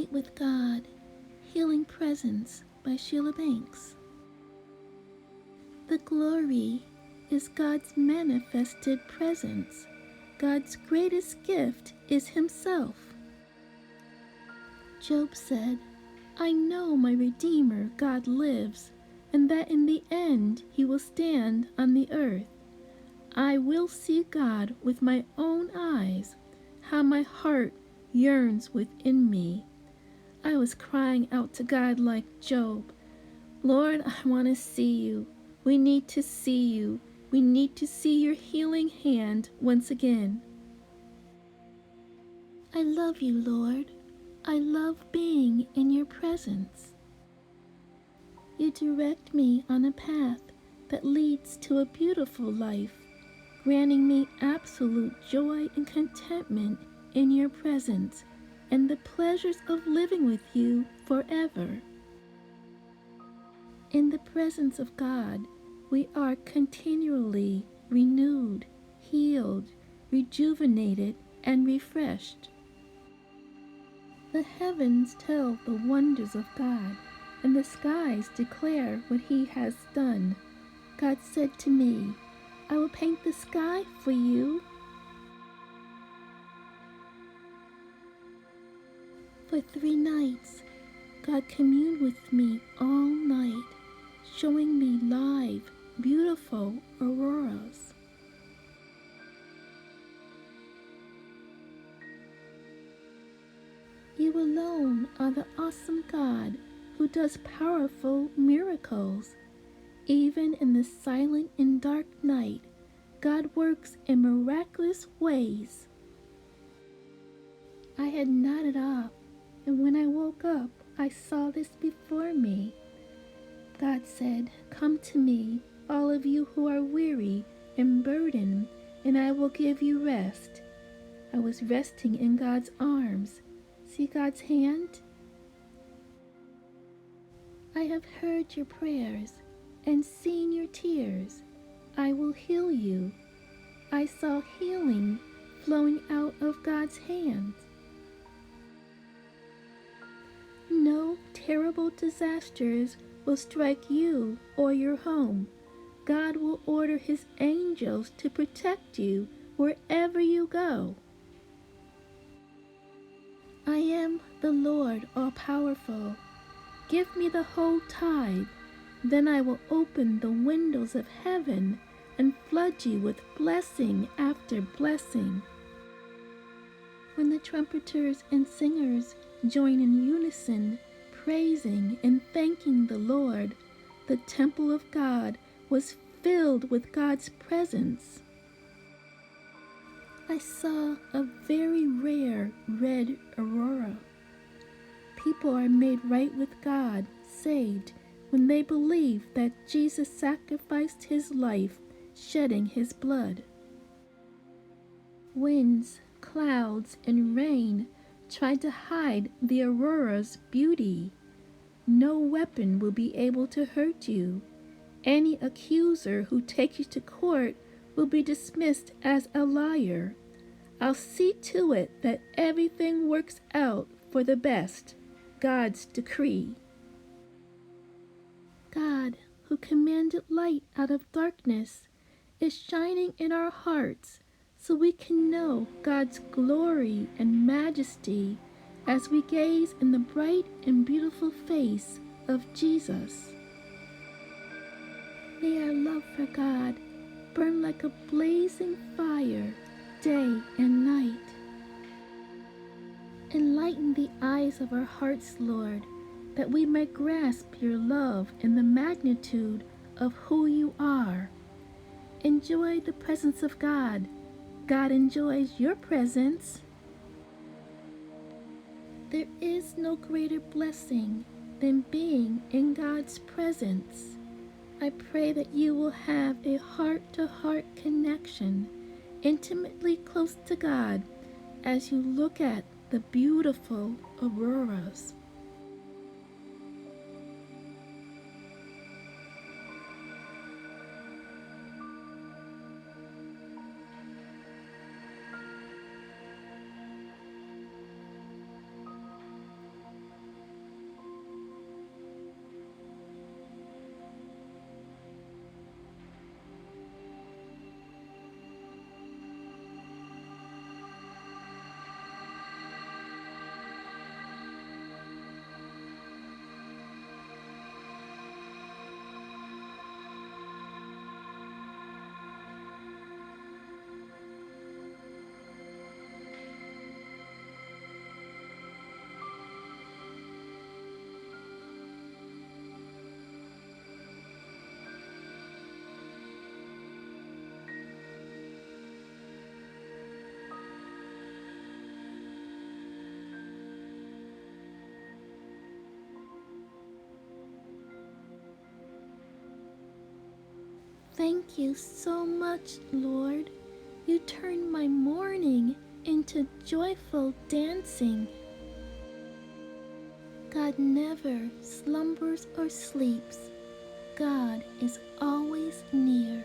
Night with God, Healing Presence by Sheila Banks. The glory is God's manifested presence. God's greatest gift is Himself. Job said, I know my Redeemer, God, lives, and that in the end He will stand on the earth. I will see God with my own eyes. How my heart yearns within me. I was crying out to God like Job. Lord, I want to see you. We need to see you. We need to see your healing hand once again. I love you, Lord. I love being in your presence. You direct me on a path that leads to a beautiful life, granting me absolute joy and contentment in your presence and the pleasures of living with you forever. In the presence of God, we are continually renewed, healed, rejuvenated, and refreshed. The heavens tell the wonders of God, and the skies declare what He has done. God said to me, I will paint the sky for you. For 3 nights, God communed with me all night, showing me live, beautiful auroras. You alone are the awesome God who does powerful miracles. Even in the silent and dark night, God works in miraculous ways. I had nodded off, and when I woke up, I saw this before me. God said, Come to me, all of you who are weary and burdened, and I will give you rest. I was resting in God's arms. See God's hand? I have heard your prayers and seen your tears. I will heal you. I saw healing flowing out of God's hands. No terrible disasters will strike you or your home. God will order His angels to protect you wherever you go. I am the Lord all-powerful. Give me the whole tithe, then I will open the windows of heaven and flood you with blessing after blessing. When the trumpeters and singers join in unison, praising and thanking the Lord, the temple of God was filled with God's presence. I saw a very rare red aurora. People are made right with God, saved, when they believe that Jesus sacrificed His life, shedding His blood. Winds, clouds, and rain tried to hide the aurora's beauty. No weapon will be able to hurt you. Any accuser who takes you to court will be dismissed as a liar. I'll see to it that everything works out for the best. God's decree. God, who commanded light out of darkness, is shining in our hearts so we can know God's glory and majesty as we gaze in the bright and beautiful face of Jesus. May our love for God burn like a blazing fire day and night. Enlighten the eyes of our hearts, Lord, that we may grasp your love and the magnitude of who you are. Enjoy the presence of God. God enjoys your presence. There is no greater blessing than being in God's presence. I pray that you will have a heart-to-heart connection, intimately close to God, as you look at the beautiful auroras. Thank you so much, Lord. You turn my mourning into joyful dancing. God never slumbers or sleeps. God is always near.